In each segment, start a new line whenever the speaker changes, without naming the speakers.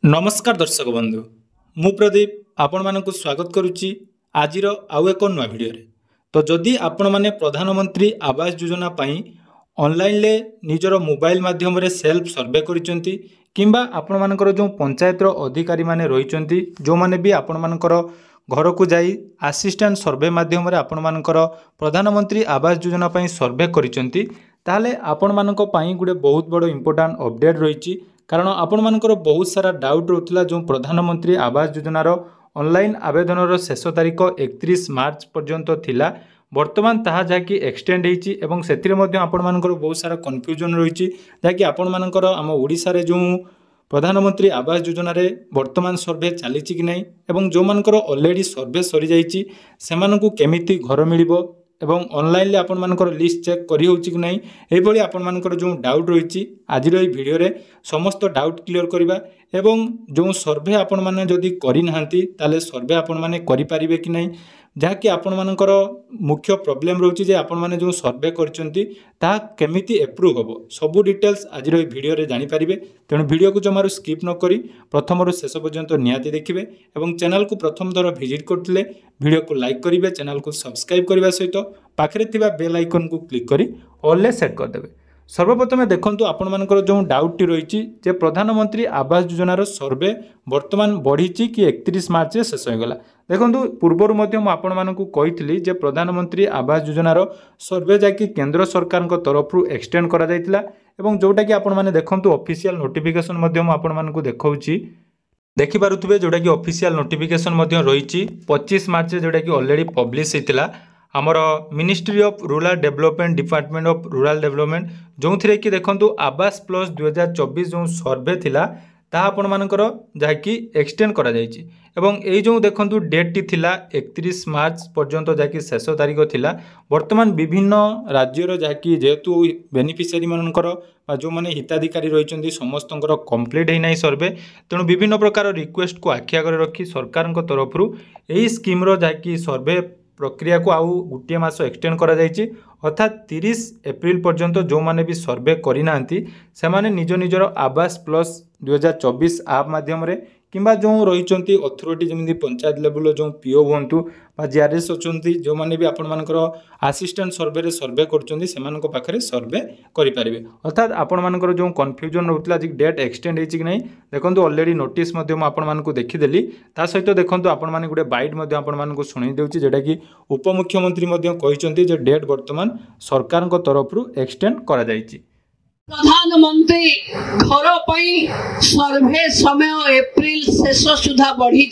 नमस्कार दर्शक बंधु मु प्रदीप आपण मानक स्वागत करुच्ची आज आउ एक नुआ भिडियो तो जदि आपण मैंने प्रधानमंत्री आवास योजना पाई ऑनलाइन ले निजर मोबाइल माध्यम रे सेल्फ सर्वे करिसेंती किंबा आपण मानकर जो पंचायत अधिकारी माने रहिसेंती जो माने भी आपण मानकर घर को जाई असिस्टेंट सर्वे माध्यम रे आपण मानकर प्रधानमंत्री आवास योजना पाई सर्वे करिसेंती ताले आपण मानक पाई गुडे बहुत बड़ इंपोर्टेंट अपडेट रही कारण आपण मानकर बहुत सारा डाउट रोला जो प्रधानमंत्री आवास योजनार ऑनलाइन आवेदन शेष तारीख 31 मार्च पर्यंत थिला वर्तमान ताहा जाकि एक्सटेंड होईची एवं सेतिरे मध्ये आपण मानकर बहुत सारा कन्फ्यूजन रही जाकि आपण मानकर आम ओडिसा रे जो प्रधानमंत्री आवास योजना रे वर्तमान सर्वे चली कि नहीं एवं जो मानकर ऑलरेडी सर्वे सरी जाईची सेमानकु केमिति घर मिलिबो एवं ऑनलाइन आपण मानकर लिस्ट चेक करी होउची कि नहीं एभली आपण मानकर जो डाउट रही आज भिडियो रे समस्त डाउट क्लियर करबा एवं जो सर्वे आपण माने जदि करि नाहंती ताले सर्वे आपण माने करि परिबे कि नहीं जहाँकि आपण मानकर मुख्य प्रॉब्लम रोची जे आपण माने जो सर्वे करचंती ता केमिति अप्रूव होबो सबु डिटेल्स आज भिडियो रे जानि परिबे तेणु भिडियो को जमारू स्किप न करी प्रथम रु शेष पर्यंत निहाती देखिबे एवं चैनल को प्रथम थर विजिट करथिले भिडियो को लाइक करिवे चैनल को सब्सक्राइब करबा सहित पाखरे थिबा बेल आइकन को क्लिक करी ऑल ले सेट कर देबे। सर्वप्रथम देखंतु आपण मानकर जो डाउट रही जे प्रधानमंत्री आवास योजनार सर्वे वर्तमान बढ़ी कि 31 मार्च से शेष होगला देखंतु पूर्वर आपण मानकु कहितली जे प्रधानमंत्री आवास योजनार सर्वे जाकि केंद्र सरकार तरफ एक्सटेंड करा जायतिला एवं जोटा कि आपण माने देखंतु ऑफिशियल नोटिफिकेशन आपण मानकु देखौची देखि पारुथबे जोटा कि ऑफिशियल नोटिफिकेशन रही 25 मार्च जोटा कि ऑलरेडी पब्लिश होइतिला आमर ministry of rural development department of rural development जो थी कि देखो आवास प्लस 2024 जो सर्वे थिला ता आपण मानकर जहाँकि एक्सटेंड करा जायछि एवं ए जो देखो डेट टी थिला 31 मार्च पर्यंत जहाँकि शेष तारीख थिला वर्तमान विभिन्न राज्यर जहाँकि जेहेतु बेनिफिशियरी मानकर जो माने हिताधिकारी रही समस्त कंप्लीट होना सर्वे तेणु विभिन्न प्रकार रिक्वेस्ट को आखि आगे रखी सरकार तरफ यही स्कीम्र जहाँकि सर्वे प्रक्रिया को आउ गोटे मास एक्सटेंड करा जायछि अर्थात 30 एप्रिल पर्यंत जो माने भी सर्वे करिना से माने निज निजर आवास प्लस 2024 ऐप माध्यम रे किंबा जो रही अथॉरिटी जमी पंचायत लेवल जो पीओ हूँ जीआरएस अच्छा जो मैंने भी आपण मानकर असिस्टेंट सर्वे रे सर्वे कर सर्वे करें अर्थात आपण मानकर जो कन्फ्यूजन रोला डेट एक्सटेंड होती कि नहीं देखो ऑलरेडी नोटिस आपण मानक देखीदेली ता सहित देखो आपण माने गोटे बाइट आपण मानक शुणी देउछि जेटा कि उपमुख्यमंत्री कहते जे डेट वर्तमान सरकार तरफ एक्सटेंड करा जायछि।
प्रधानमंत्री घर पाई सर्वे समय एप्रिल शेष सुधा बढ़ी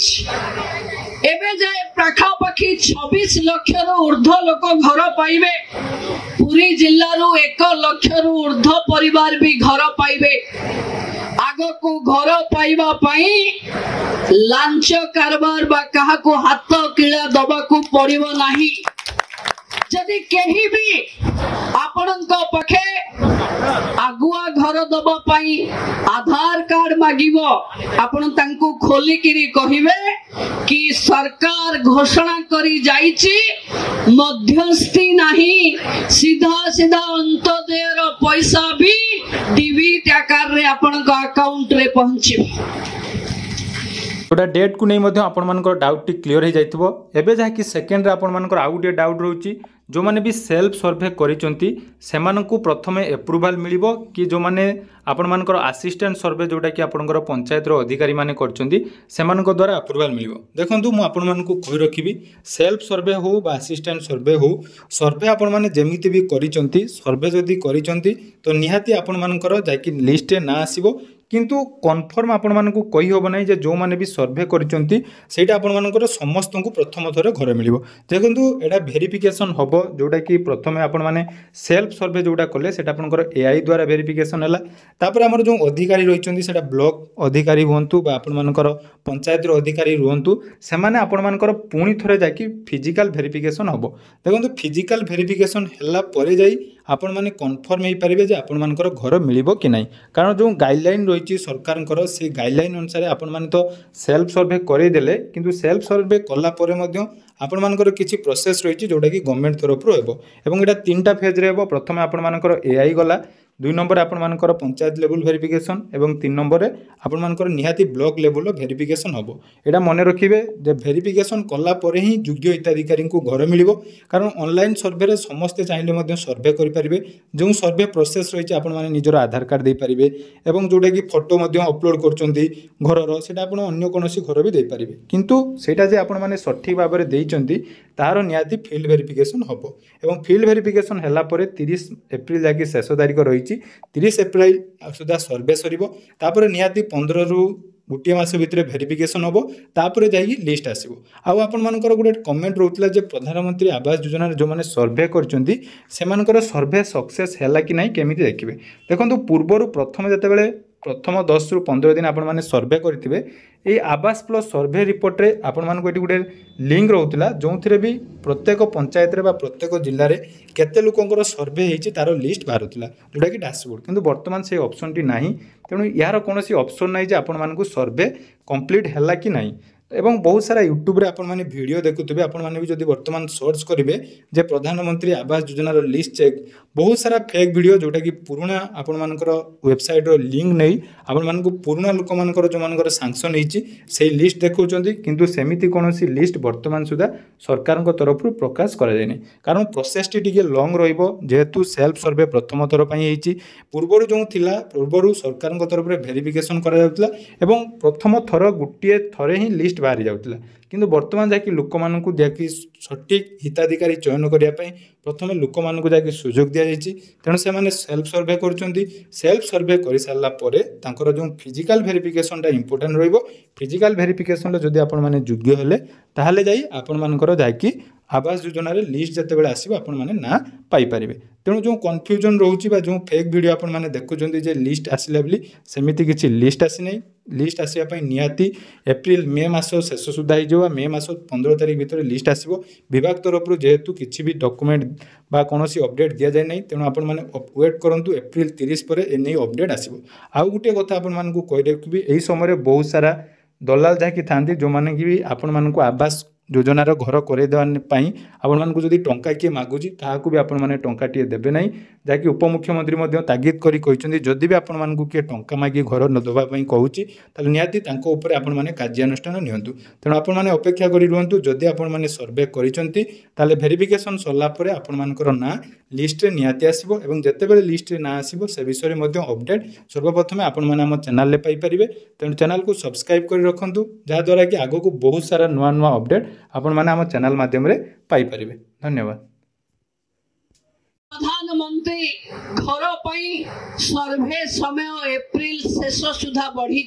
एवं जाए पाखापाखि 26 लाख ऊर्ध्व लोक घर पाइबे पुरी जिल्ला रु 1 लाख रु ऊर्ध्व परिवार भी घर पाइबे आग को घर पाइबा पाई लांच कारबार बा कहा को हाथ किला दबा को पड़िबो नाही जदि कहीं भी आपणक पाखे आगुआ घर दबा पाई आधार कार्ड मागिबो आपण तांको खोलिकिरी कहिबे कि सरकार घोषणा करी जाईची मध्यस्थी नहीं सीधा सीधा अंत्योदयर पैसा भी डीबीटी आकार रे आपणक अकाउंट रे पहुंची
गोटा डेट को नहीं आपण मानकर डाउट टी क्लियर हो जाइथिबो एबे जाकि सेकेंड रे आपण मानकर आउ गोटे डाउट रहउची जो माने भी सेल्फ सर्वे करिचंती सेमानकु प्रथमे अप्रूवल मिलिबो कि जो माने आपण मानकर असिस्टेंट सर्वे जोटा कि आपनकर पंचायत रो अधिकारी माने करचंती सेमानक द्वारा अप्रूवल मिलिबो देखंतु मु आपण मानकु कहि रखिबी सेल्फ सर्वे हो बा असिस्टेंट सर्वे हो सर्वे आपण माने जेमिति भी करिचंती सर्वे जदी करिचंती तो निहाती आपण मानकर जाकि लिस्ट ना आसीबो किंतु कन्फर्म आपण मानकु कहि होबो नै जे जो माने भी सर्वे करिचंती सेटा आपण मानकर समस्त को प्रथम थरे घर मिलिबो देखंतु एडा वेरिफिकेशन होबो जोटा कि प्रथमे आपण माने सेल्फ सर्वे जोटा कले सेटा आपनकर एआई द्वारा वेरिफिकेशन हला तापर हमर जो अधिकारी रहिचंती सेटा ब्लॉक अधिकारी हुंतु बा आपण मानकर पंचायत रो अधिकारी रुहंतु से माने आपण मानकर पुणी थरे जाकि फिजिकल वेरिफिकेशन होबो देखंतु फिजिकल वेरिफिकेशन हला परे जाई आपण माने कन्फर्म हो पारे जे आपण मानकर घर मिलिबो कि नहीं कारण जो गाइडलाइन रही सरकार से गाइडलाइन अनुसार आपण माने तो सेल्फ सर्वे करे देले किंतु सेल्फ सर्वे कला परे मध्य आपण मानकर किछि प्रोसेस रही जोटा कि गवर्नमेंट तरफ हेबो एवं एटा तीनटा फेज रे हेबो प्रथमे आपण मानकर एआई गला दुई नंबर आपर पंचायत लेवल वेरिफिकेशन एवं 3 नंबर आपर निहाती ब्लॉक लेवल वेरिफिकेशन हम यहाँ मन रखिए जे वेरिफिकेशन कलापर ही योग्य हिताधिकारी को घर मिल कारण ऑनलाइन सर्वे समस्ते चाहिए सर्वे करेंगे जो सर्वे प्रोसेस रही है आपने निजर आधार कार्ड दे पारे और जोटा कि फोटो अपलोड कर घर से अन्य कौन घर भी देपारे किंतु सेटा जे आपण माने सठिक भाव में देइचंती तार निहाती फील्ड वेरिफिकेशन हम एवं फील्ड वेरिफिकेशन है 30 एप्रिल जाकि शेष तारीख रही 30 एप्रिल सुधा सर्वे सर निहाती 15 रु गोटे मास भितर वेरिफिकेशन हम तापर जाइए लिस्ट आसो आपर गोटे कमेंट रोला जे प्रधानमंत्री आवास योजना जो मैंने सर्वे कर सर्वे सक्सेस है कि नहीं केमी देखिए देखो पूर्वर प्रथम जिते प्रथम 10 रु 15 दिन आपण मैंने सर्वे करेंगे ये आवास प्लस सर्वे रिपोर्ट रे आपण मानक एटी गोटे लिंक रोला जो भी प्रत्येक पंचायत रे बा प्रत्येक जिले में केते लोकंकर सर्वे होती तार लिस्ट बाहरुला जोटा कि डैशबोर्ड किंतु वर्तमान से ऑप्शन टी नहीं तेणु यार कौन ऑप्शन नहीं जे आपण मानक सर्वे कंप्लीट है कि नहीं एवं बहुत सारा यूट्यूब रे आपण माने वीडियो देखुथिबे आपण माने भी जदि वर्तमान सर्च करिवे जे प्रधानमंत्री आवास योजना रो लिस्ट चेक बहुत सारा फेक वीडियो जोटा कि पुराना आपण मानकर वेबसाइट रो लिंक नै आपण मानको पुराना लोक मानकर जो मानकर सैंक्शन हेची से लिस्ट देखौचंदी किंतु सेमिति कोनोसी लिस्ट वर्तमान सुधा सरकार को तरफ प्रकाश करा जाय नै कारण प्रोसेस टी टिके लॉन्ग रहइबो जेहेतु सेल्फ सर्वे प्रथम थर पई हेची पूर्वरु जो थिला पूर्वरु सरकार को तरफ रे वेरिफिकेशन करा जाउतला एवं प्रथम थर गुटिए थरे ही लिस्ट बाहरी जाउतला किंतु वर्तमान जाकि लोक मानकु जाकि सठिक हिताधिकारी चयन करिया पई प्रथम लोक मानकु जाकि सुयोग दिया जायछि तेणु से माने सेल्फ सर्वे करचंती सेल्फ सर्वे करि सारला परे तांकर जो फिजिकल वेरिफिकेशन टा इंपोर्टेंट रहइबो फिजिकल वेरिफिकेशन रे जदि आपण माने योग्य हेले ताहाले जाई आपण मानकर जाकि आवास योजना रे लिस्ट जते बेले आसीबो आपण माने ना पाई परिबे तेणु जो कन्फ्यूजन रोची बा जो फेक वीडियो आपण माने देखुचंती जे लिस्ट आसिले बोली सेमिति किछि लिस्ट आसी नै लिस्ट आसिया पई नियाती एप्रिल मे मास शेष सुधा हो मे मास 15 तारिख भितर लिस्ट आसीबो विभाग तरफ जेहेतु किछि भी डॉक्यूमेंट बा कोनोसी अपडेट दिया जाय नै तेणु आपण माने वेट करंतु एप्रिल 30 पर एनै अपडेट आसीबो आउ गुटे कथा आपण मानकु कहि देबी एही समय बहुत सारा दलाल जाकि थांती जो माने कि आपण मानकु आवास योजनार घर करदेवाई आपण मानकु जदि टंका किए मागुची ताहाकु भी आपण माने टंका टिए देबे नहीं जाकि उपमुख्यमंत्री मध्य तागिद करी कहिसंती जदि भी आपण मानकु किए टंका मागी घर न दबा पई कहूची ताले नियाती तांको ऊपर आपण माने कार्यानुष्ठान नियंतु तेणु आपण माने अपेक्षा करि रुहंतु जदि आपण माने सर्वे करिसंती ताले वेरिफिकेशन सरला परे आपण मानकर ना लिस्ट रे नियाती आसीबो एवं जते बेले लिस्ट रे ना आसीबो से विषय मध्य अपडेट सर्वप्रथम आपण माने हम चैनल रे पाई परिबे तेणु चैनल को सब्सक्राइब करि रखंतु जा द्वारा कि आगो को बहुत सारा नुआ नुआ अपडेट आपण माने हम चैनल माध्यम रे पाई परिबे धन्यवाद।
प्रधानमंत्री घर सर्वे समय एप्रिल शेष सुधा बढ़ी